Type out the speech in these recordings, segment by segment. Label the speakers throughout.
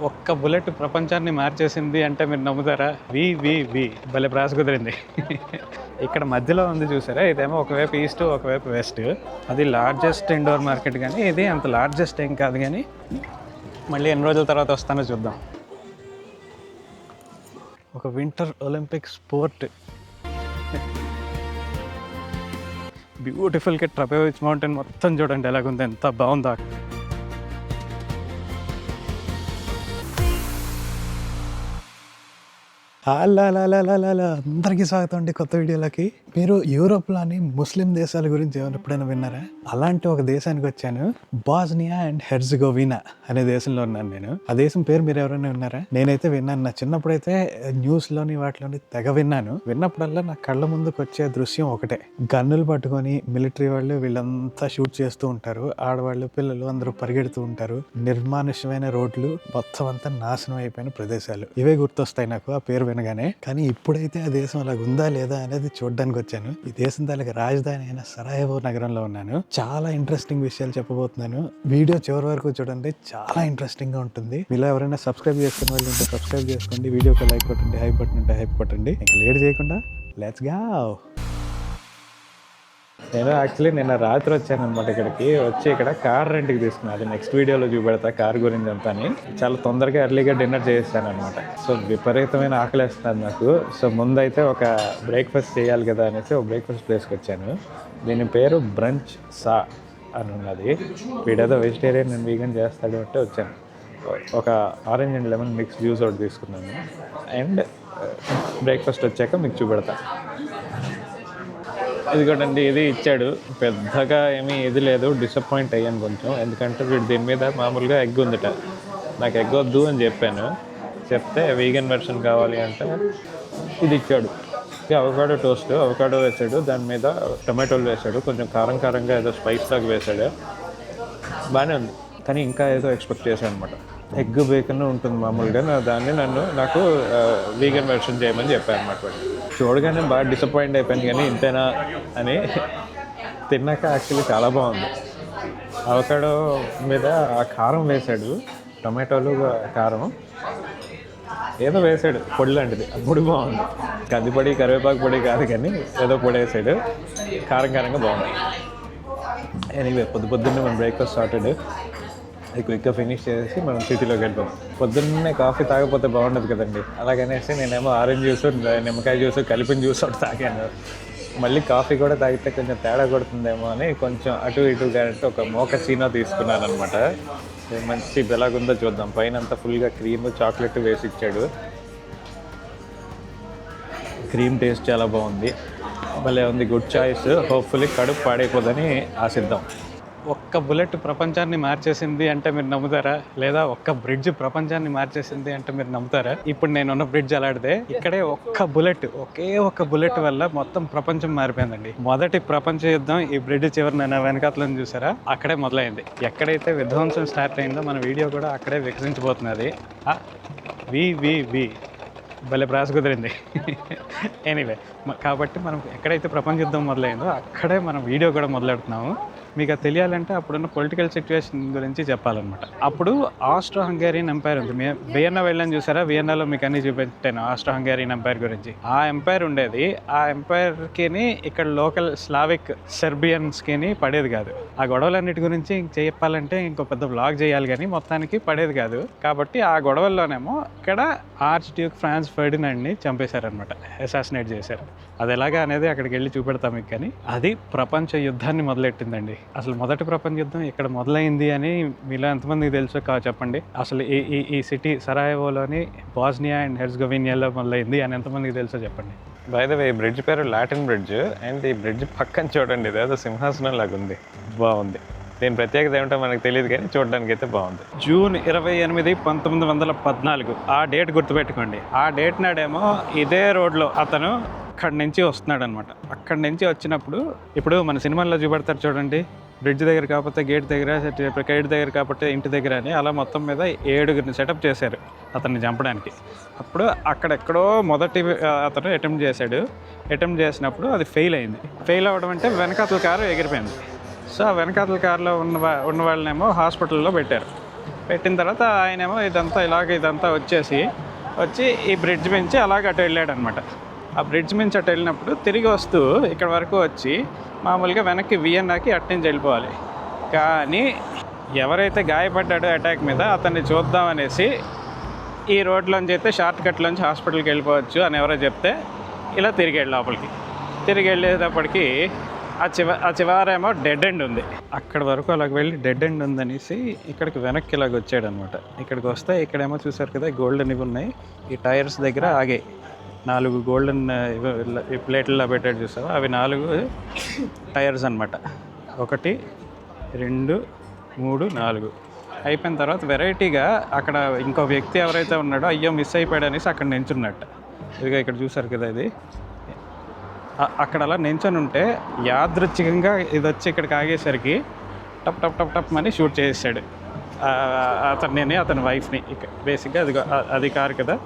Speaker 1: ఒక్క బుల్లెట్ ప్రపంచాన్ని మార్చేసింది అంటే మీరు నమ్ముతారా? వి భలే ప్రాస కుదిరింది. ఇక్కడ మధ్యలో ఉంది చూసారా, ఇదేమో ఒకవైపు ఈస్ట్ ఒకవైపు వెస్ట్. అది లార్జెస్ట్ ఇండోర్ మార్కెట్, కానీ ఇది అంత లార్జెస్ట్ ఏం కాదు. కానీ మళ్ళీ ఎన్ని రోజుల తర్వాత వస్తానో చూద్దాం. ఒక వింటర్ ఒలింపిక్ స్పోర్ట్, బ్యూటిఫుల్గా ట్రపెవిచ్ మౌంటైన్ మొత్తం చూడండి ఎలాగుంది, ఎంత బాగుందా. అందరికీ స్వాగతం అండి కొత్త వీడియోలకి. మీరు యూరోప్లోని ముస్లిం దేశాల గురించి ఎప్పుడైనా విన్నారా? అలాంటి ఒక దేశానికి వచ్చాను. బాస్నియా అండ్ హెర్జగోవినా అనే దేశంలో ఉన్నాను నేను. ఆ దేశం పేరు మీరు ఎవరైనా విన్నారా? నేనైతే విన్నాను. నా చిన్నప్పుడైతే న్యూస్లోని వాటిలోని తెగ విన్నాను. విన్నప్పుడల్లా నా కళ్ళ ముందుకు వచ్చే దృశ్యం ఒకటే, గన్నులు పట్టుకొని మిలిటరీ వాళ్ళు వీళ్ళంతా షూట్ చేస్తూ ఉంటారు. ఆడవాళ్ళు పిల్లలు అందరూ పరిగెడుతూ ఉంటారు. నిర్మానుష్యమైన రోడ్లు, మొత్తం అంతా నాశనం అయిపోయిన ప్రదేశాలు, ఇవే గుర్తొస్తాయి నాకు ఆ పేరు వినగానే. కానీ ఇప్పుడైతే ఆ దేశం అలాగ ఉందా లేదా అనేది చూడడానికి వచ్చాను. ఈ దేశం తాలూకు రాజధాని అయిన సరాయెవో నగరంలో ఉన్నాను. చాలా ఇంట్రెస్టింగ్ విషయాలు చెప్పబోతున్నాను. వీడియో చివరి వరకు చూడండి, చాలా ఇంట్రెస్టింగ్ గా ఉంటుంది. ఇలా ఎవరైనా సబ్స్క్రైబ్ చేసుకునే వాళ్ళు ఉంటే సబ్స్క్రైబ్ చేసుకోండి. వీడియోకి లైక్ కొట్టండి, హైప్ బటన్ ఉంటే హైప్ కొట్టండి. ఇంకా లేట్ చేయకుండా లెట్స్ గో. నేను యాక్చువల్లీ నిన్న రాత్రి వచ్చాను అనమాట ఇక్కడికి. వచ్చి ఇక్కడ కార్ రెంట్కి తీసుకున్నాను. అది నెక్స్ట్ వీడియోలో చూపెడతా కార్ గురించి అంతా అని. చాలా తొందరగా ఎర్లీగా డిన్నర్ చేస్తాను అనమాట. సో విపరీతమైన ఆకలిస్తుంది నాకు. సో ముందైతే ఒక బ్రేక్ఫాస్ట్ చేయాలి కదా అనేసి ఒక బ్రేక్ఫాస్ట్ ప్లేస్కి వచ్చాను. దీని పేరు బ్రంచ్ సా అని ఉన్నది. వీడేదో వెజిటేరియన్ అండ్ వీగన్ చేస్తాడు అంటే వచ్చాను. ఒక orange and lemon mix juice ఒకటి తీసుకున్నాను. అండ్ బ్రేక్ఫాస్ట్ వచ్చాక మీకు చూపెడతా. ఇదిగోటండి, ఇది ఇచ్చాడు. పెద్దగా ఏమీ ఇది లేదు. డిసప్పాయింట్ అయ్యాను కొంచెం, ఎందుకంటే వీడు దీని మీద మామూలుగా ఎగ్ ఉందిట. నాకు ఎగ్ వద్దు అని చెప్పాను. చెప్తే వీగన్ వెర్షన్ కావాలి అంటే ఇది ఇచ్చాడు. అవకాడో టోస్ట్, అవకాడో వేసాడు, దాని మీద టొమాటోలు వేసాడు, కొంచెం కారం కారంగా ఏదో స్పైస్ లాగా వేసాడు. బాగానే ఉంది, కానీ ఇంకా ఏదో ఎక్స్పెక్ట్ చేశాను అనమాట. ఎగ్ బేకన్ ఉంటుంది మామూలుగా, నాకు వీగన్ వెర్షన్ చేయమని చెప్పాను అనమాట. చూడగానే బాగా డిసప్పాయింట్ అయిపోయాను, కానీ ఇంతేనా అని. తిన్నాక యాక్చువల్లీ చాలా బాగుంది. అవకాడో మీద ఆ కారం వేసాడు, టొమాటోలు కారం ఏదో వేసాడు, పొడి లాంటిది. అప్పుడు బాగుంది. కందిపొడి కరివేపాకు పొడి కాదు, కానీ ఏదో పొడి వేసాడు, కారం కారంగా బాగుంది. ఎనీవే పొద్దున్నే మనం బ్రేక్ఫాస్ట్ స్టార్టెడ్. అది క్విక్గా ఫినిష్ చేసి మనం సిటీలోకి వెళ్ళిపోతాం. పొద్దున్నే కాఫీ తాగకపోతే బాగుండదు కదండి. అలాగనేసి నేనేమో ఆరెంజ్ జ్యూస్, నిమ్మకాయ జ్యూస్ కలిపిన జ్యూస్ ఒకటి తాగాను. మళ్ళీ కాఫీ కూడా తాగితే కొంచెం తేడా కొడుతుందేమో అని కొంచెం అటు ఇటుగా ఒక మోక చీనా తీసుకున్నాను అనమాట. మంచి ఎలాగుందో చూద్దాం. పైన అంతా ఫుల్గా క్రీమ్ చాక్లెట్ వేసి ఇచ్చాడు. క్రీమ్ టేస్ట్ చాలా బాగుంది, భలే ఉంది. Good choice. హోప్ఫుల్లీ కడుపు పాడైపోదని ఆశిద్దాం. ఒక్క బుల్లెట్ ప్రపంచాన్ని మార్చేసింది అంటే మీరు నమ్ముతారా? లేదా ఒక్క బ్రిడ్జ్ ప్రపంచాన్ని మార్చేసింది అంటే మీరు నమ్ముతారా? ఇప్పుడు నేను ఉన్న బ్రిడ్జ్ అలాంటిదే. ఇక్కడే ఒకే ఒక్క బుల్లెట్ వల్ల మొత్తం ప్రపంచం మారిపోయిందండి. మొదటి ప్రపంచ యుద్ధం ఈ బ్రిడ్జ్ చివరిన వెనకాతలను చూసారా, అక్కడే మొదలైంది. ఎక్కడైతే విధ్వంసం స్టార్ట్ అయిందో మన వీడియో కూడా అక్కడే వికసించబోతున్నది. వి భలే ప్రాస కుదిరింది. ఎనీవే, కాబట్టి మనం ఎక్కడైతే ప్రపంచ యుద్ధం మొదలైందో అక్కడే మనం వీడియో కూడా మొదలెడుతున్నాము. మీకు అది తెలియాలంటే అప్పుడున్న పొలిటికల్ సిచ్యువేషన్ గురించి చెప్పాలన్నమాట. అప్పుడు ఆస్ట్రో హంగేరియన్ ఎంపైర్ ఉంది. వియన్నా వెళ్ళని చూసారా? వియన్నాలో మీకు అన్ని చూపెట్టాను ఆస్ట్రో హంగేరియన్ ఎంపైర్ గురించి. ఆ ఎంపైర్ ఉండేది. ఆ ఎంపైర్కి ఇక్కడ లోకల్ స్లావిక్ సెర్బియన్స్కి పడేది కాదు. ఆ గొడవలన్నిటి గురించి చెప్పాలంటే ఇంకో పెద్ద బ్లాగ్ చేయాలి, కానీ మొత్తానికి పడేది కాదు. కాబట్టి ఆ గొడవల్లోనేమో ఇక్కడ ఆర్చ్ డ్యూక్ ఫ్రాన్స్ ఫెర్డినాండ్ని చంపేశారనమాట, అసాసినేట్ చేశారు. అది ఎలాగా అనేది అక్కడికి వెళ్ళి చూపెడతాం మీకు. కానీ అది ప్రపంచ యుద్ధాన్ని మొదలెట్టిందండి. అసలు మొదటి ప్రపంచ యుద్ధం ఇక్కడ మొదలైంది అని మీలో ఎంతమందికి తెలుసో చెప్పండి. అసలు ఈ సిటీ సరాయెవోలోని బాస్నియా అండ్ హెర్జగోవినాలో మొదలైంది అని ఎంతమందికి తెలుసో చెప్పండి. బై ద వే, ఈ బ్రిడ్జ్ పేరు లాటిన్ బ్రిడ్జ్. అండ్ ఈ బ్రిడ్జ్ పక్కన చూడండి, ఇదేదో సింహాసనం లాగా ఉంది, బాగుంది. దీని ప్రత్యేకత ఏమిటో మనకు తెలియదు, కానీ చూడడానికి అయితే బాగుంది. జూన్ 28, 1914 ఆ డేట్ గుర్తుపెట్టుకోండి. ఆ డేట్ నాడేమో ఇదే రోడ్లో అతను అక్కడి నుంచి వస్తున్నాడు అనమాట. అక్కడి నుంచి వచ్చినప్పుడు, ఇప్పుడు మన సినిమాల్లో చూపెడతారు చూడండి, బ్రిడ్జ్ దగ్గర కాకపోతే గేట్ దగ్గర, గేట్ దగ్గర కాకపోతే ఇంటి దగ్గర అని, అలా మొత్తం మీద 7 సెటప్ చేశారు అతన్ని చంపడానికి. అప్పుడు అక్కడెక్కడో మొదటి అతను అటెంప్ట్ చేశాడు. అటెంప్ట్ చేసినప్పుడు అది ఫెయిల్ అయింది. ఫెయిల్ అవ్వడం అంటే వెనకాతల కారు ఎగిరిపోయింది. సో ఆ వెనకాతల కారులో ఉన్న వాళ్ళనేమో హాస్పిటల్లో పెట్టారు. పెట్టిన తర్వాత ఆయనేమో ఇదంతా వచ్చి ఈ బ్రిడ్జ్ మించి అలాగ అటు వెళ్ళాడు అనమాట. ఆ బ్రిడ్జ్ మించి అటు వెళ్ళినప్పుడు తిరిగి వస్తూ ఇక్కడ వరకు వచ్చి మామూలుగా వెనక్కి వియన్నాకి అట్నుంచి వెళ్ళిపోవాలి. కానీ ఎవరైతే గాయపడ్డాడో అటాక్ మీద అతన్ని చూద్దామనేసి ఈ రోడ్లోంచి అయితే షార్ట్ కట్లోంచి హాస్పిటల్కి వెళ్ళిపోవచ్చు అని ఎవరో చెప్తే ఇలా తిరిగి వెళ్ళి లోపలికి తిరిగి వెళ్ళేటప్పటికి ఆ చివరేమో డెడ్ ఎండ్ ఉంది. అక్కడ వరకు అలాగ వెళ్ళి డెడ్ ఎండ్ ఉందనేసి ఇక్కడికి వెనక్కి ఇలాగ వచ్చాడు అనమాట. ఇక్కడికి వస్తే ఇక్కడేమో చూసారు కదా గోల్డెన్ ఇవి ఉన్నాయి. ఈ టైర్స్ దగ్గర ఆగాయి 4 గోల్డెన్ ప్లేట్లలో పెట్టాడు చూసావా, అవి 4 టైర్స్ అనమాట. 1 2 3 4 అయిపోయిన తర్వాత వెరైటీగా అక్కడ ఇంకో వ్యక్తి ఎవరైతే ఉన్నాడో అయ్యో మిస్ అయిపోయాడు అనేసి అక్కడ నించున్నట్టు. ఇదిగా ఇక్కడ చూసారు కదా, ఇది అక్కడ అలా నించొని ఉంటే యాదృచ్ఛికంగా ఇది వచ్చి ఇక్కడికి ఆగేసరికి టప్ టప్ టప్ టప్ అని షూట్ చేసాడు అతని వైఫ్ని. బేసిక్గా అది కారు కదా,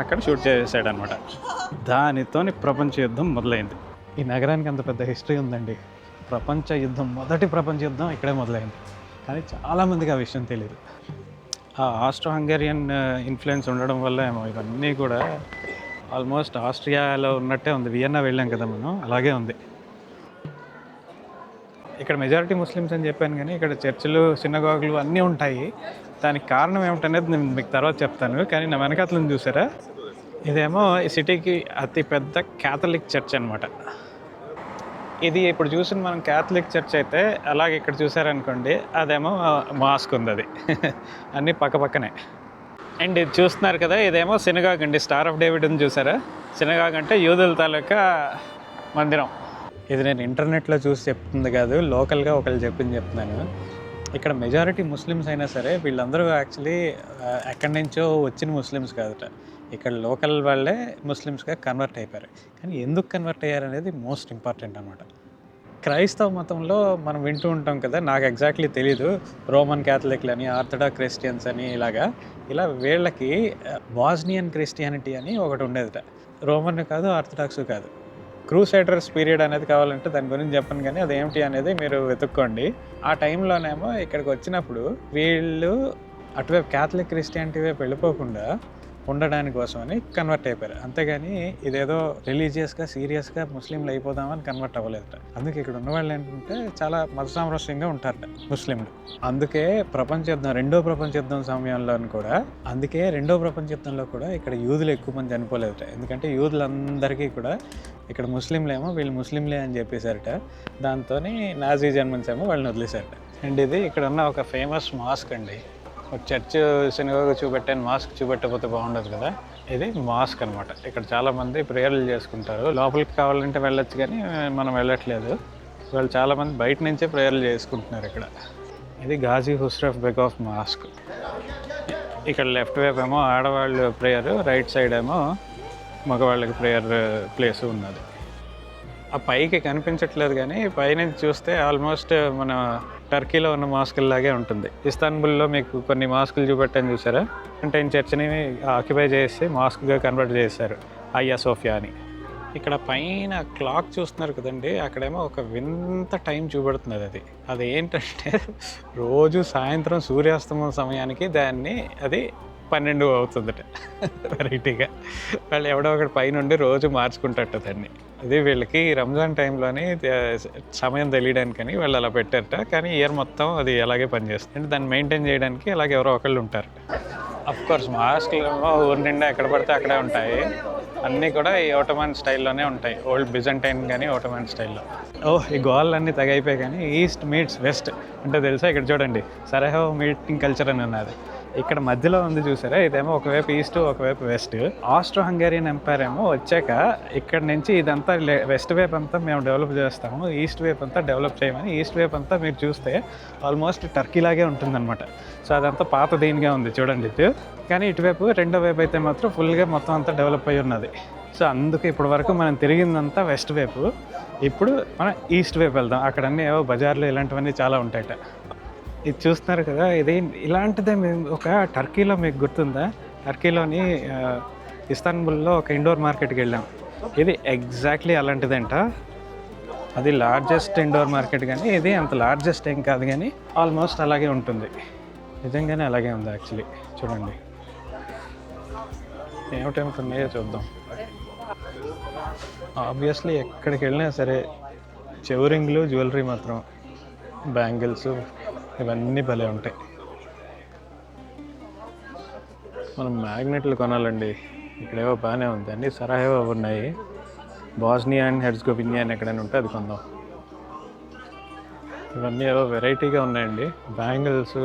Speaker 1: అక్కడ షూట్ చేసాడు అనమాట. దానితోని ప్రపంచ యుద్ధం మొదలైంది. ఈ నగరానికి అంత పెద్ద హిస్టరీ ఉందండి. మొదటి ప్రపంచ యుద్ధం ఇక్కడే మొదలైంది. కానీ చాలామందికి ఆ విషయం తెలియదు. ఆ ఆస్ట్రో హంగేరియన్ ఇన్ఫ్లుయెన్స్ ఉండడం వల్ల ఏమో ఇవన్నీ కూడా ఆల్మోస్ట్ ఆస్ట్రియాలో ఉన్నట్టే ఉంది. వియన్నా వెళ్ళాం కదా మనం, అలాగే ఉంది. ఇక్కడ మెజారిటీ ముస్లిమ్స్ అని చెప్పాను, కానీ ఇక్కడ చర్చిలు సినగాగులు అన్నీ ఉంటాయి. దానికి కారణం ఏమిటనేది నేను మీకు తర్వాత చెప్తాను. కానీ నా వెనకాతలను చూసారా, ఇదేమో ఈ సిటీకి అతి పెద్ద క్యాథలిక్ చర్చ్ అనమాట. ఇది ఇప్పుడు చూసిన మనం క్యాథలిక్ చర్చ్ అయితే అలాగే ఇక్కడ చూసారనుకోండి, అదేమో మాస్క్ ఉంది. అది అన్నీ పక్కనే. అండ్ ఇది చూస్తున్నారు కదా, ఇదేమో సినగాగ్ అండి. స్టార్ ఆఫ్ డేవిడ్ అని చూసారా. సినగాగ్ అంటే యూదుల తాలూకా మందిరం. ఇది నేను ఇంటర్నెట్లో చూసి చెప్తుంది కాదు, లోకల్గా ఒకళ్ళు చెప్తున్నాను. ఇక్కడ మెజారిటీ ముస్లిమ్స్ అయినా సరే వీళ్ళందరూ యాక్చువల్లీ ఎక్కడి నుంచో వచ్చిన ముస్లిమ్స్ కాదుట. ఇక్కడ లోకల్ వాళ్ళే ముస్లిమ్స్గా కన్వర్ట్ అయిపోయారు. కానీ ఎందుకు కన్వర్ట్ అయ్యారనేది మోస్ట్ ఇంపార్టెంట్ అన్నమాట. క్రైస్తవ మతంలో మనం వింటూ ఉంటాం కదా, నాకు ఎగ్జాక్ట్లీ తెలీదు, రోమన్ క్యాథలిక్లు అని, ఆర్థడాక్స్ క్రిస్టియన్స్ అని, ఇలా వీళ్ళకి బాస్నియన్ క్రిస్టియానిటీ అని ఒకటి ఉండేదిట. రోమన్ కాదు, ఆర్థడాక్స్ కాదు. క్రూసైడర్స్ పీరియడ్ అనేది కావాలంటే దాని గురించి చెప్పను, కానీ అదేమిటి అనేది మీరు వెతుక్కోండి. ఆ టైంలోనేమో ఇక్కడికి వచ్చినప్పుడు వీళ్ళు అటువైపు క్యాథలిక్ క్రిస్టియానిటీ వైపు వెళ్ళిపోకుండా ఉండడానికి కోసమని కన్వర్ట్ అయిపోయారు. అంతేగాని ఇదేదో రిలీజియస్గా సీరియస్గా ముస్లింలు అయిపోదామని కన్వర్ట్ అవ్వలేదట. అందుకే ఇక్కడ ఉన్నవాళ్ళు ఏంటంటే చాలా మత సామరస్యంగా ఉంటారట ముస్లింలు. అందుకే రెండో ప్రపంచ యుద్ధం సమయంలో కూడా, రెండో ప్రపంచ యుద్ధంలో కూడా ఇక్కడ యూదులు ఎక్కువ మంది చనిపోలేదట. ఎందుకంటే యూదులందరికీ కూడా ఇక్కడ ముస్లింలేమో వీళ్ళు ముస్లింలే అని చెప్పేశారట. దాంతో నాజీ జర్మన్స్ ఏమో వాళ్ళని వదిలేశారట. అండ్ ఇది ఇక్కడ ఉన్న ఒక ఫేమస్ మాస్క్ అండి. ఒక చర్చ్ సినగాగ్ చూపెట్టాను, మాస్క్ చూపెట్టకపోతే బాగుండదు కదా. ఇది మాస్క్ అనమాట. ఇక్కడ చాలామంది ప్రేయర్లు చేసుకుంటారు. లోపలికి కావాలంటే వెళ్ళొచ్చు, కానీ మనం వెళ్ళట్లేదు. వాళ్ళు చాలామంది బయట నుంచే ప్రేయర్లు చేసుకుంటున్నారు ఇక్కడ. ఇది గాజీ హుస్రఫ్ బెగ్ మాస్క్. ఇక్కడ లెఫ్ట్ వైపు ఏమో ఆడవాళ్ళు ప్రేయర్, రైట్ సైడ్ ఏమో మగవాళ్ళకి ప్రేయర్ ప్లేస్ ఉన్నది. ఆ పైకి కనిపించట్లేదు, కానీ పైనుంచి చూస్తే ఆల్మోస్ట్ మన టర్కీలో ఉన్న మాస్కుల్లాగే ఉంటుంది. ఇస్తాన్బుల్లో మీకు కొన్ని మాస్కులు చూపెట్టాను చూసారా, అంటే ఈ చర్చిని ఆక్యుపై చేసి మాస్క్గా కన్వర్ట్ చేశారు, అయ్యా సోఫియా అని. ఇక్కడ పైన క్లాక్ చూస్తున్నారు కదండి, అక్కడేమో ఒక వింత టైం చూపెడుతున్నది. అది ఏంటంటే రోజు సాయంత్రం సూర్యాస్తమం సమయానికి అది 12 అవుతుందట. వెరైటీగా వాళ్ళు ఎవడో ఒకటి పైనుండి రోజు మార్చుకుంటారట దాన్ని. ఇది వీళ్ళకి రంజాన్ టైంలోని సమయం తెలియడానికని వాళ్ళు అలా పెట్టారట. కానీ ఇయర్ మొత్తం అది అలాగే పనిచేస్తుంది. దాన్ని మెయింటైన్ చేయడానికి అలాగే ఎవరో ఒకళ్ళు ఉంటారు. అఫ్కోర్స్ మాస్క్లు ఊరి నిండా ఎక్కడ పడితే అక్కడే ఉంటాయి. అన్నీ కూడా ఈ ఓటోమన్ స్టైల్లోనే ఉంటాయి. ఓల్డ్ బిజంటైన్ కానీ ఓటోమన్ స్టైల్లో. ఈ గోళ్ళన్నీ తగైపోయాయి. కానీ ఈస్ట్ మీట్స్ వెస్ట్ అంటే తెలుసా, ఇక్కడ చూడండి సరహో మీటింగ్ కల్చర్ అని ఉన్నది. ఇక్కడ మధ్యలో ఉంది చూసారా, ఇదేమో ఒకవైపు ఈస్ట్ ఒకవైపు వెస్ట్. ఆస్ట్రో హంగేరియన్ ఎంపైర్ ఏమో వచ్చాక ఇక్కడ నుంచి ఇదంతా వెస్ట్ వైపు అంతా మేము డెవలప్ చేస్తాము, ఈస్ట్ వైపు అంతా డెవలప్ చేయమని. ఈస్ట్ వైపు అంతా మీరు చూస్తే ఆల్మోస్ట్ టర్కీలాగే ఉంటుందన్నమాట. సో అదంతా పాత దీనిగా ఉంది చూడండి ఇటు. కానీ ఇటువైపు రెండో వైపు అయితే మాత్రం ఫుల్గా మొత్తం అంతా డెవలప్ అయ్యి ఉన్నది. సో అందుకే ఇప్పటి వరకు మనం తిరిగిందంతా వెస్ట్ వైపు. ఇప్పుడు మనం ఈస్ట్ వైపు వెళ్దాం. అక్కడ అన్నీ ఏవో బజార్లు ఇలాంటివన్నీ చాలా ఉంటాయట. ఇది చూస్తున్నారు కదా, ఇది ఇలాంటిదే. మేము ఒక టర్కీలో మీకు గుర్తుందా, టర్కీలోని ఇస్తాన్బుల్లో ఒక ఇండోర్ మార్కెట్కి వెళ్ళాం. ఇది ఎగ్జాక్ట్లీ అలాంటిదంట. అది లార్జెస్ట్ ఇండోర్ మార్కెట్, కానీ ఇది అంత లార్జెస్ట్ ఏం కాదు, కానీ ఆల్మోస్ట్ అలాగే ఉంటుంది. నిజంగానే అలాగే ఉంది యాక్చువల్లీ. చూడండి ఏమిటేమిటి ఉన్నాయో చూద్దాం. ఆబ్వియస్లీ ఎక్కడికి వెళ్ళినా సరే చెవు రింగులు, జ్యువెలరీ మాత్రం, బ్యాంగిల్స్ ఇవన్నీ భలే ఉంటాయి. మనం మ్యాగ్నెట్లు కొనాలండి. ఇక్కడేవో బాగానే ఉంది, అన్నీ సరాహేవో ఉన్నాయి. బాస్నియా అండ్ హెర్జగోవినా అని ఎక్కడైనా ఉంటే అది కొందాం. ఇవన్నీ ఏవో వెరైటీగా ఉన్నాయండి. బ్యాంగిల్స్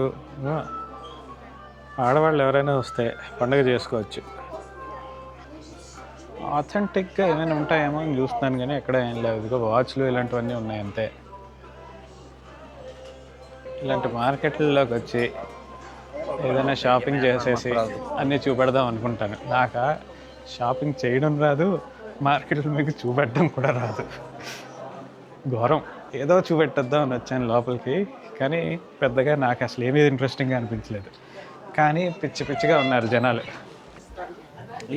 Speaker 1: ఆడవాళ్ళు ఎవరైనా వస్తే పండుగ చేసుకోవచ్చు. ఆథెంటిక్గా ఏమైనా ఉంటాయేమో అని చూస్తున్నాను కానీ ఎక్కడ ఏం లేదు. ఇదిగో వాచ్లు ఇలాంటివన్నీ ఉన్నాయి అంతే. ఇలాంటి మార్కెట్లలోకి వచ్చి ఏదైనా షాపింగ్ చేసేసి అన్నీ చూపెడదాం అనుకుంటాను. నాకు షాపింగ్ చేయడం రాదు, మార్కెట్లో మీకు చూపెట్టడం కూడా రాదు. ఘోరం. ఏదో చూపెట్టేద్దాం అని వచ్చాను లోపలికి, కానీ పెద్దగా నాకు అసలు ఏమీ ఇంట్రెస్టింగ్గా అనిపించలేదు. కానీ పిచ్చి పిచ్చిగా ఉన్నారు జనాలు.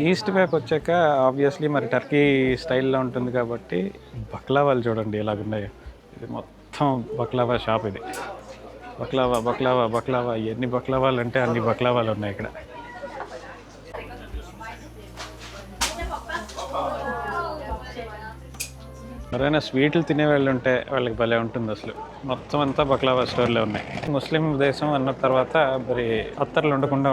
Speaker 1: ఈస్ట్ వైపు వచ్చాక ఆబ్వియస్లీ మరి టర్కీ స్టైల్లో ఉంటుంది కాబట్టి బక్లావాలు చూడండి ఎలాగున్నాయో. ఇది మొత్తం బక్లావా షాప్. ఇది బక్లావా బక్లావా బక్లావా. ఎన్ని బక్లావాలు అంటే అన్ని బక్లావాలు ఉన్నాయి ఇక్కడ. ఎవరైనా స్వీట్లు తినేవాళ్ళు ఉంటే వాళ్ళకి భలే ఉంటుంది అసలు. మొత్తం అంతా బక్లావా స్టోర్లే ఉన్నాయి. ముస్లిం దేశం అన్న తర్వాత మరి అత్తర్లు ఉండకుండా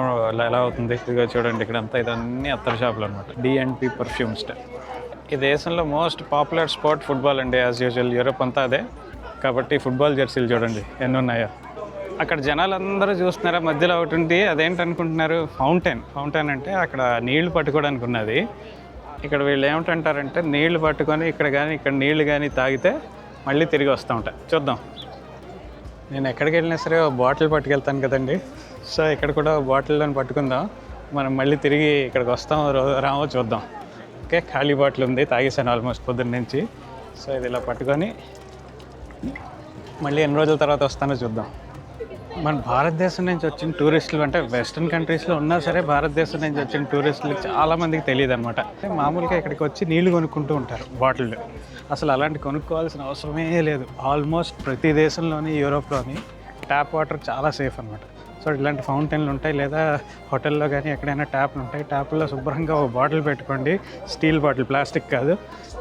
Speaker 1: ఎలా అవుతుంది? ఇదిగో చూడండి ఇక్కడంతా ఇదన్నీ అత్తర్ షాపులు అనమాట. D&P perfumes. ఈ దేశంలో మోస్ట్ పాపులర్ స్పోర్ట్ ఫుట్బాల్ అండి. యాజ్ యూజువల్ యూరోప్ అంతా అదే కాబట్టి ఫుట్బాల్ జెర్సీలు చూడండి ఎన్ని ఉన్నాయో. అక్కడ జనాలందరూ చూస్తున్నారా, మధ్యలో ఒకటి ఉంది. అదేంటనుకుంటున్నారు? ఫౌంటైన్ అంటే అక్కడ నీళ్లు పట్టుకోవడానికి ఉన్నది. ఇక్కడ వీళ్ళు ఏమిటంటారంటే నీళ్లు పట్టుకొని ఇక్కడ నీళ్లు కానీ తాగితే మళ్ళీ తిరిగి వస్తూ ఉంటాయి. చూద్దాం. నేను ఎక్కడికి వెళ్ళినా సరే బాటిల్ పట్టుకెళ్తాను కదండి. సో ఇక్కడ కూడా బాటిల్లో పట్టుకుందాం. మనం మళ్ళీ తిరిగి ఇక్కడికి వస్తాం రామో చూద్దాం. ఓకే, ఖాళీ బాటిల్ ఉంది, తాగేసాను ఆల్మోస్ట్ పొద్దున్న నుంచి. సో ఇది ఇలా పట్టుకొని మళ్ళీ ఎన్ని రోజుల తర్వాత వస్తానో చూద్దాం. మన భారతదేశం నుంచి వచ్చిన టూరిస్టులు అంటే వెస్ట్రన్ కంట్రీస్లో ఉన్నా సరే భారతదేశం నుంచి వచ్చిన టూరిస్టులు చాలామందికి తెలియదు అనమాట. మామూలుగా ఇక్కడికి వచ్చి నీళ్లు కొనుక్కుంటూ ఉంటారు బాటిల్. అసలు అలాంటి కొనుక్కోవాల్సిన అవసరమే లేదు. ఆల్మోస్ట్ ప్రతి దేశంలోని యూరోప్లోని ట్యాప్ వాటర్ చాలా సేఫ్ అనమాట. సో ఇలాంటి ఫౌంటైన్లు ఉంటాయి, లేదా హోటల్లో కానీ ఎక్కడైనా ట్యాప్లు ఉంటాయి. ట్యాప్లో శుభ్రంగా ఒక బాటిల్ పెట్టుకోండి, స్టీల్ బాటిల్, ప్లాస్టిక్ కాదు,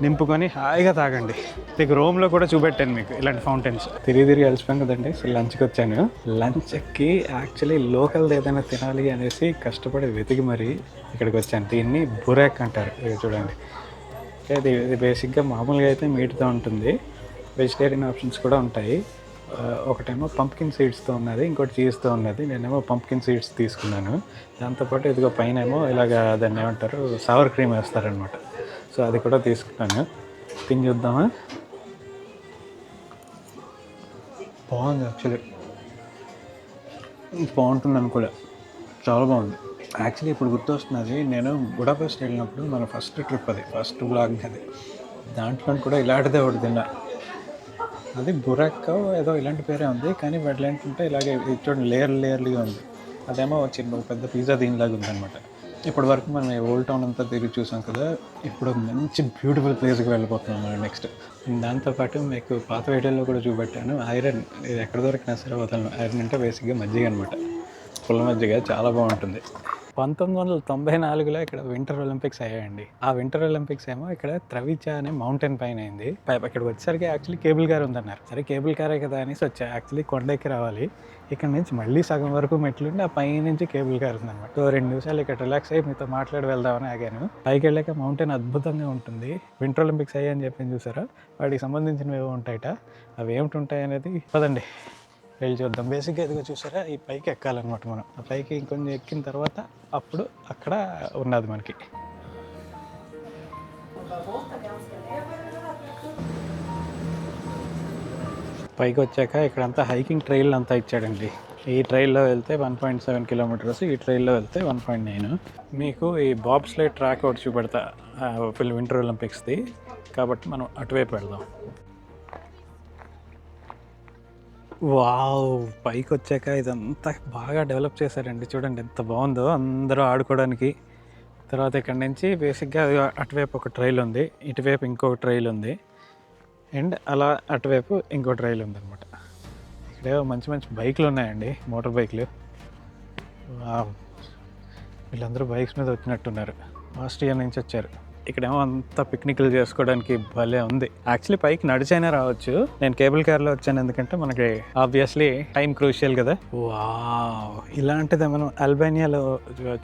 Speaker 1: నింపుకొని హాయిగా తాగండి. మీకు రోమ్లో కూడా చూపెట్టాను మీకు ఇలాంటి ఫౌంటైన్స్. తిరిగి అలసిపోయాం కదండి. సో లంచ్కి వచ్చాను. లంచ్కి యాక్చువల్లీ లోకల్ది ఏదైనా తినాలి అనేసి కష్టపడి వెతికి మరీ ఇక్కడికి వచ్చాను. దీన్ని బురాక్ అంటారు. చూడండి, ఇది బేసిక్గా మామూలుగా అయితే మీట్తో ఉంటుంది. వెజిటేరియన్ ఆప్షన్స్ కూడా ఉంటాయి. ఒకటేమో పంప్కిన్ సీడ్స్తో ఉన్నది, ఇంకోటి చీజ్తో ఉన్నది. నేనేమో పంప్కిన్ సీడ్స్ తీసుకున్నాను. దాంతోపాటు ఇదిగో పైన ఏమో ఇలాగ దాన్ని ఏమంటారు, సవర్ క్రీమ్ వేస్తారనమాట. సో అది కూడా తీసుకున్నాను. తిని చూద్దామా? బాగుంది యాక్చువల్లీ, బాగుంటుందని కూడా చాలా బాగుంది యాక్చువల్లీ. ఇప్పుడు గుర్తొస్తున్నది, నేను బుడాపెస్ట్ వెళ్ళినప్పుడు మన ఫస్ట్ ట్రిప్, అది ఫస్ట్ బ్లాగ్ అది, దాంట్లో కూడా ఇలాంటిదే ఒకటి తిన్నా. అది బురాక్ ఏదో ఇలాంటి పేరే ఉంది, కానీ వాటి ఏంటంటే ఇలాగే చూడండి లేయర్లీగా ఉంది. అదేమో చిన్న పెద్ద పిజ్జా దీనిలాగా ఉందన్నమాట. ఇప్పటి వరకు మనం ఓల్డ్ టౌన్ అంతా తిరిగి చూసాం కదా. ఇప్పుడు మంచి బ్యూటిఫుల్ ప్లేస్కి వెళ్ళిపోతున్నాం మనం నెక్స్ట్. దాంతోపాటు మీకు పాత వీడియోలో కూడా చూపెట్టాను, ఐరన్. ఇది ఎక్కడ దొరికినా సరే వదలను. ఐరన్ అంటే బేసిక్గా మజ్జిగ అనమాట, పుల్ల మజ్జిగ, చాలా బాగుంటుంది. 1994లో ఇక్కడ వింటర్ ఒలింపిక్స్ అయ్యాయండి. ఆ వింటర్ ఒలింపిక్స్ ఏమో ఇక్కడ త్రవిచా అనే మౌంటైన్ పైన అయింది. ఇక్కడికి వచ్చేసరికి యాక్చువల్లీ కేబుల్ కార్ ఉందన్నారు. సరే కేబుల్ కారే కదా అనేసి వచ్చా. యాక్చువల్లీ కొండెక్కి రావాలి. ఇక్కడ నుంచి మళ్ళీ సగం వరకు మెట్లుండి ఆ పై నుంచి కేబుల్ కార్ ఉందన్నమాట. 2 నిమిషాలు ఇక్కడ రిలాక్స్ అయ్యి మీతో మాట్లాడి వెళ్దామని ఆగాను. పైకి వెళ్ళాక మౌంటైన్ అద్భుతంగా ఉంటుంది. వింటర్ ఒలింపిక్స్ అయ్యాయని చెప్పి చూసారా, వాటికి సంబంధించినవి ఏవో ఉంటాయట. అవి ఏమిటి ఉంటాయి అనేది పదండి వెళ్ళి చూద్దాం. బేసిక్గా ఎదుగు చూసారా, ఈ పైకి ఎక్కాలన్నమాట మనం. ఆ పైకి ఇంకొంచెం ఎక్కిన తర్వాత అప్పుడు అక్కడ ఉన్నది మనకి. పైకి వచ్చాక ఇక్కడంతా హైకింగ్ ట్రైల్ అంతా ఇచ్చాడండి. ఈ ట్రైల్లో వెళ్తే 1.7 కిలోమీటర్స్, ఈ ట్రైల్లో వెళ్తే 1.9. మీకు ఈ బాబ్ స్లైడ్ ట్రాక్ ఒకటి చూపెడతా వింటర్ ఒలింపిక్స్ది, కాబట్టి మనం అటువైపు వెళ్దాం. వావ్, పైకి వచ్చాక ఇదంతా బాగా డెవలప్ చేశారండి. చూడండి ఎంత బాగుందో, అందరూ ఆడుకోవడానికి. తర్వాత ఇక్కడ నుంచి బేసిక్గా అటువైపు ఒక ట్రైల్ ఉంది, ఇటువైపు ఇంకొక ట్రైల్ ఉంది, అండ్ అలా అటువైపు ఇంకో ట్రైల్ ఉందన్నమాట. ఇక్కడేవో మంచి మంచి బైక్లు ఉన్నాయండి, మోటార్ బైక్లు. వావ్! వీళ్ళందరూ బైక్స్ మీద వచ్చినట్టున్నారు. ఆస్ట్రియా నుంచి వచ్చారు. ఇక్కడేమో అంతా పిక్నిక్లు చేసుకోవడానికి భలే ఉంది. యాక్చువల్లీ పైకి నడిచైనా రావచ్చు. నేను కేబుల్ కార్లో వచ్చాను, ఎందుకంటే మనకి ఆబ్వియస్లీ టైం క్రూషియల్ కదా. వావ్! ఇలాంటిదే మనం అల్బేనియాలో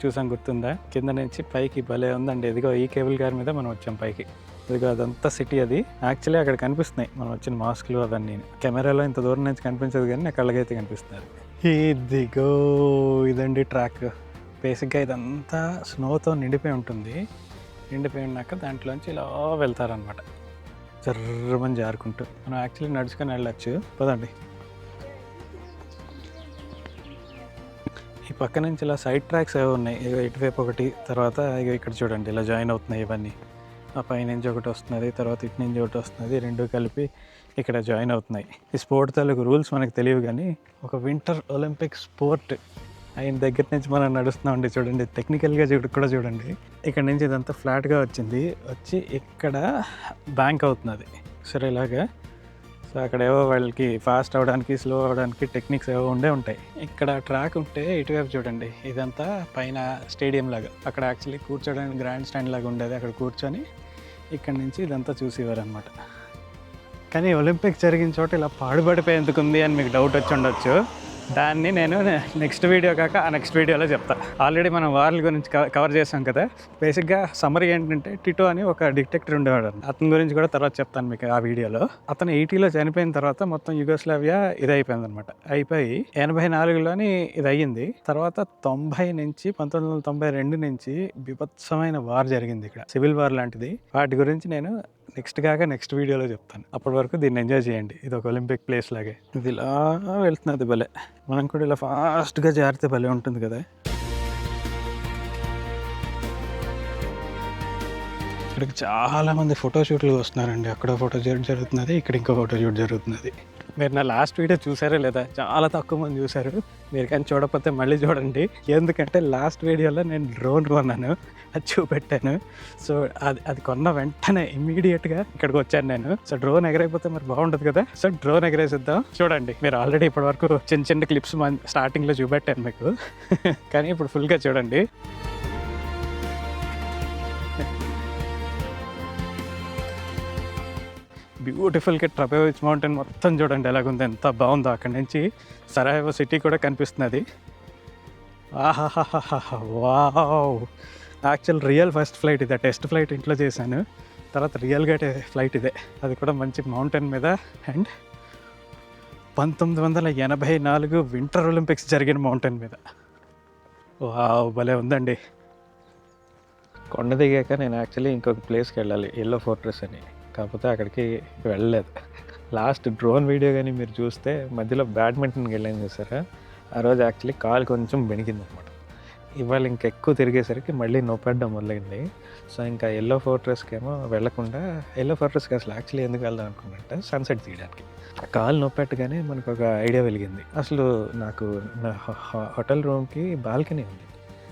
Speaker 1: చూసాం, గుర్తుందా? కింద నుంచి పైకి భలే ఉందండి. ఇదిగో ఈ కేబుల్ కార్ మీద మనం వచ్చాం పైకి. ఇదిగో అదంతా సిటీ. అది యాక్చువల్లీ అక్కడ కనిపిస్తున్నాయి మనం వచ్చిన మాస్క్లు అవన్నీ. కెమెరాలో ఇంత దూరం నుంచి కనిపించదు, కానీ నా కళ్ళకైతే కనిపిస్తున్నారు. ఇదిగో ఇదండి ట్రాక్. బేసిక్గా ఇదంతా స్నోతో నిండిపోయి ఉంటుంది. నిండిపోయి ఉన్నాక దాంట్లోంచి ఇలా వెళ్తారనమాట, జర్రమని జారుకుంటూ. మనం యాక్చువల్లీ నడుచుకొని వెళ్ళచ్చు. పదండి. ఈ పక్క నుంచి ఇలా సైడ్ ట్రాక్స్ ఏవో ఉన్నాయి. ఇక ఇటువైపు ఒకటి, తర్వాత ఇక ఇక్కడ చూడండి ఇలా జాయిన్ అవుతున్నాయి ఇవన్నీ. ఆ పైనుంచి ఒకటి వస్తున్నది, తర్వాత ఇటు నుంచి ఒకటి వస్తున్నది, రెండు కలిపి ఇక్కడ జాయిన్ అవుతున్నాయి. ఈ స్పోర్ట్ తాలూకు రూల్స్ మనకు తెలియవు, కానీ ఒక వింటర్ ఒలింపిక్ స్పోర్ట్ అయిన దగ్గర నుంచి మనం నడుస్తున్నామండి. చూడండి, టెక్నికల్గా కూడా చూడండి. ఇక్కడ నుంచి ఇదంతా ఫ్లాట్గా వచ్చి ఇక్కడ బ్యాంక్ అవుతున్నది. సరే, ఇలాగా. సో అక్కడ ఏవో వాళ్ళకి ఫాస్ట్ అవ్వడానికి, స్లో అవ్వడానికి టెక్నిక్స్ ఏవో ఉంటాయి. ఇక్కడ ట్రాక్ ఉంటే ఇటువైపు చూడండి, ఇదంతా పైన స్టేడియం లాగా. అక్కడ యాక్చువల్లీ కూర్చోడానికి గ్రాండ్ స్టాండ్ లాగా ఉండేది. అక్కడ కూర్చొని ఇక్కడ నుంచి ఇదంతా చూసేవారు అనమాట. కానీ ఒలింపిక్స్ జరిగిన చోట ఇలా పాడుపడిపోయేందుకుంది అని మీకు డౌట్ వచ్చి ఉండొచ్చు. దాన్ని నేను నెక్స్ట్ వీడియో కాక ఆ నెక్స్ట్ వీడియోలో చెప్తా. ఆల్రెడీ మనం వార్ల గురించి కవర్ చేసాం కదా. బేసిక్గా సమ్మరీ ఏంటంటే, టిటో అని ఒక డిటెక్టర్ ఉండేవాడు. అతని గురించి కూడా తర్వాత చెప్తాను మీకు ఆ వీడియోలో. అతను 80లో చనిపోయిన తర్వాత మొత్తం యుగోస్లావియా ఇది అయిపోయింది అనమాట. అయిపోయి 84లోని ఇది అయ్యింది. తర్వాత 1992 నుంచి బీభత్సమైన వార్ జరిగింది ఇక్కడ, సివిల్ వార్ లాంటిది. వాటి గురించి నేను నెక్స్ట్ వీడియోలో చెప్తాను. అప్పటి వరకు దీన్ని ఎంజాయ్ చేయండి. ఇది ఒక ఒలింపిక్ ప్లేస్ లాగే. ఇది ఇలా వెళ్తున్నది భలే. మనం కూడా ఇలా ఫాస్ట్గా జారితే భలే ఉంటుంది కదా. ఇక్కడికి చాలామంది ఫోటోషూట్లు వస్తున్నారండి. అక్కడ ఫోటోషూట్ జరుగుతున్నది, ఇక్కడ ఇంకో ఫోటోషూట్ జరుగుతున్నది. మీరు నా లాస్ట్ వీడియో చూసారా లేదా? చాలా తక్కువ మంది చూశారు. మీరు కానీ చూడకపోతే మళ్ళీ చూడండి. ఎందుకంటే లాస్ట్ వీడియోలో నేను డ్రోన్ కొన్నాను, అది చూపెట్టాను. సో అది కొన్న వెంటనే ఇమ్మీడియట్గా ఇక్కడికి వచ్చాను నేను. సో డ్రోన్ ఎగరైపోతే మరి బాగుంటుంది కదా. సో డ్రోన్ ఎగరేసిద్దాం. చూడండి, మీరు ఆల్రెడీ ఇప్పటి వరకు చిన్న క్లిప్స్ స్టార్టింగ్లో చూపెట్టాను మీకు. కానీ ఇప్పుడు ఫుల్గా చూడండి. బ్యూటిఫుల్గా ట్రపెవిచ్ మౌంటైన్ మొత్తం చూడండి ఎలాగుంది, ఎంత బాగుందో. అక్కడి నుంచి సరాయవో సిటీ కూడా కనిపిస్తున్నది. ఆహాహాహా, wow! Actual real first flight ఇదే. టెస్ట్ ఫ్లైట్ ఇంట్లో చేశాను, తర్వాత రియల్గా ఫ్లైట్ ఇదే. అది కూడా మంచి మౌంటైన్ మీద. అండ్ 1984 వింటర్ ఒలింపిక్స్ జరిగిన మౌంటైన్ మీద. వావ్, భలే ఉందండి. కొండ దిగాక నేను యాక్చువల్లీ ఇంకొక ప్లేస్కి వెళ్ళాలి, ఎల్లో ఫోర్ట్రెస్ అని. కాకపోతే అక్కడికి వెళ్ళలేదు. లాస్ట్ డ్రోన్ వీడియో కానీ మీరు చూస్తే మధ్యలో బ్యాడ్మింటన్కి వెళ్ళాను చూసారా, ఆ రోజు యాక్చువల్లీ కాలు కొంచెం బెనికింది అనమాట. ఇవాళ ఇంకా ఎక్కువ తిరిగేసరికి మళ్ళీ నొప్పెట్టడం మొదలైంది. సో ఇంకా ఎల్లో ఫోర్ట్రెస్కి ఏమో వెళ్ళకుండా, ఎల్లో ఫోర్ట్రెస్కి అసలు యాక్చువల్లీ ఎందుకు వెళ్దాం అనుకున్నట్టే సన్సెట్ తీయడానికి. కాలు నొప్పెట్టగానే మనకు ఒక ఐడియా వెలిగింది. అసలు నాకు నా హోటల్ రూమ్కి బాల్కనీ ఉంది.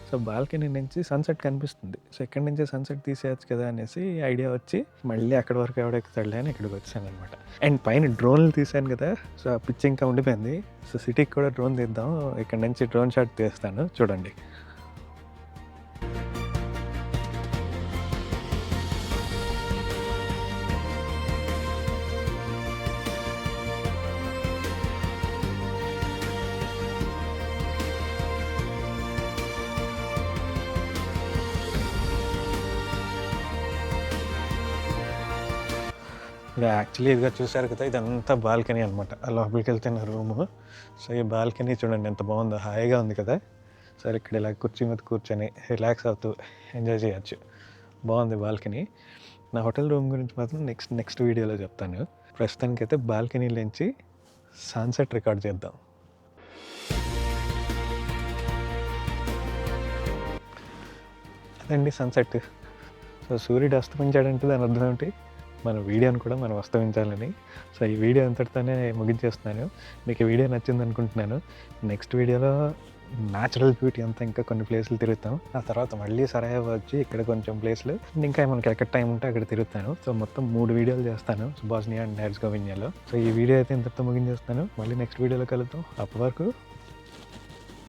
Speaker 1: సో బాల్కనీ నుంచి సన్సెట్ కనిపిస్తుంది. సో ఇక్కడి నుంచి సన్సెట్ తీసేయచ్చు కదా అనేసి ఐడియా వచ్చి మళ్ళీ అక్కడి వరకు ఎవడెక్కుతాడులే అని ఇక్కడికి వచ్చాను అనమాట. అండ్ పైన డ్రోన్లు తీసాను కదా, సో ఆ పిచ్ ఇంకా ఉండిపోయింది. సో సిటీకి కూడా డ్రోన్ తీద్దాం. ఇక్కడ నుంచి డ్రోన్ షాట్ తీస్తాను, చూడండి. యాక్చువల్లీ ఇదిగా చూసారు కదా, ఇదంతా బాల్కనీ అనమాట. ఆ లోపలికి వెళ్తే నా రూము. సో ఈ బాల్కనీ చూడండి ఎంత బాగుందో, హాయిగా ఉంది కదా. సరే, ఇక్కడ ఇలా కుర్చీ మీద కూర్చొని రిలాక్స్ అవుతూ ఎంజాయ్ చేయొచ్చు. బాగుంది బాల్కనీ. నా హోటల్ రూమ్ గురించి మాత్రం నెక్స్ట్ వీడియోలో చెప్తాను. ప్రస్తుతానికైతే బాల్కనీ నుంచి సన్సెట్ రికార్డ్ చేద్దాం. అదండి సన్సెట్. సో సూర్యుడు అస్తమించాడంటే దాని అర్థం ఏంటి, మన వీడియోని కూడా మనం అస్తమించాలని. సో ఈ వీడియో అంతటితోనే ముగించేస్తున్నాను. మీకు ఈ వీడియో నచ్చింది అనుకుంటున్నాను. నెక్స్ట్ వీడియోలో న్యాచురల్ బ్యూటీ అంతా ఇంకా కొన్ని ప్లేసులు తిరుగుతాం. ఆ తర్వాత మళ్ళీ సరాయవా వచ్చి ఇక్కడ కొంచెం ప్లేసులు, ఇంకా మనకి ఎక్కడ టైం ఉంటే అక్కడ తిరుగుతాను. సో మొత్తం 3 వీడియోలు చేస్తాను బోస్నియా అండ్ హెర్జగోవినాలో. సో ఈ వీడియో అయితే ఇంతటితో ముగించేస్తాను. మళ్ళీ నెక్స్ట్ వీడియోలో కలుద్దాం. అప్పటి వరకు